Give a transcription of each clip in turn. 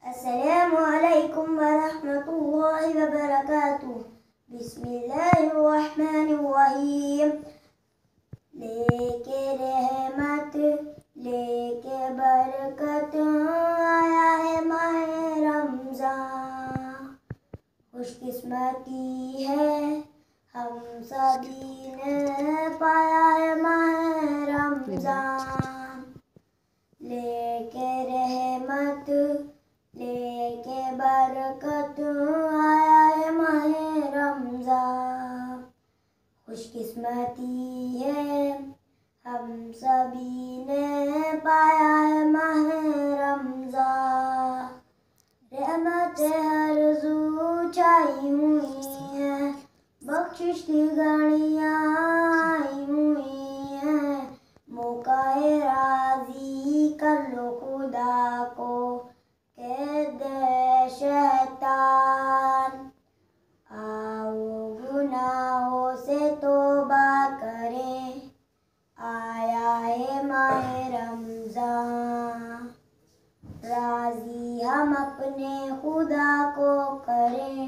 السلام علیکم ورحمۃ اللہ وبرکاتہ۔ بسم اللہ الرحمن الرحیم۔ لے کے رحمت لے کے برکت آیا ہے ماہ رمضان، خوش قسمتی ہے ہم سبھی نے پایا ہے ماہ رمضان۔ لے کے رحمت لے کے برکت آیا ہے ماہ رمضان، خوش قسمتی ہے ہم سبھی نے پایا ہے ماہ رمضان۔ رحمت ہر سو چھائی ہوئی ہیں، بخشش کی گھڑیاں آئی ہوئی ہیں، موقع ہے راضی کر لو خدا کو قید ہے شیطان۔ آؤ گناہوں سے توبہ کریں، آیا ہے ماہ رمضان، راضی ہم اپنے خدا کو کریں،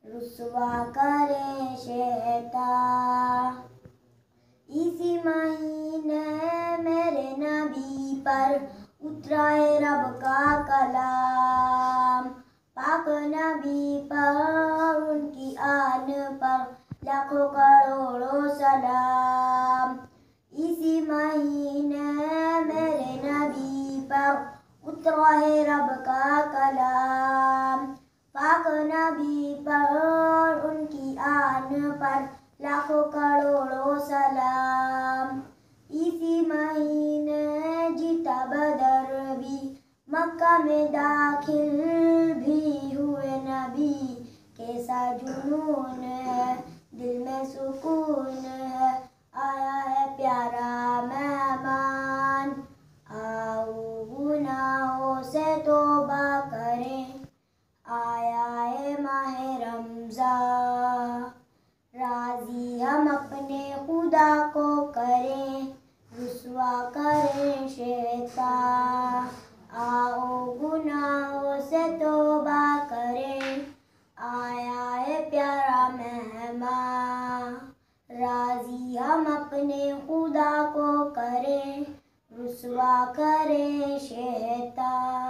رسوا کریں شیطان۔ اسی مہینے میرے نبی پر اترا ہے رب کا کلام، پاک نبی پر ان کی آن پر لاکھوں کروڑوں سلام۔ اسی مہینے میرے نبی پر اترا ہے رب کا کلام، پاک نبی پر ان کی آن پر لاکھوں کروڑوں سلام۔ اسی مہینے جیتا بدر بھی، مکہ میں داخل بھی ہوئے نبی، کیسا جنون ہے دل میں سکون ہے، آیا ہے پیارا مہمان۔ آؤ گناہوں سے توبہ کریں، آیا ہے ماہ رمضان، راضی ہم اپنے خدا کو کریں، رسوا کریں شیطان۔ آؤ گناہوں سے توبہ کریں، آیا ہے پیارا مہمان، راضی ہم اپنے خدا کو کریں، رسوا کریں شیطان۔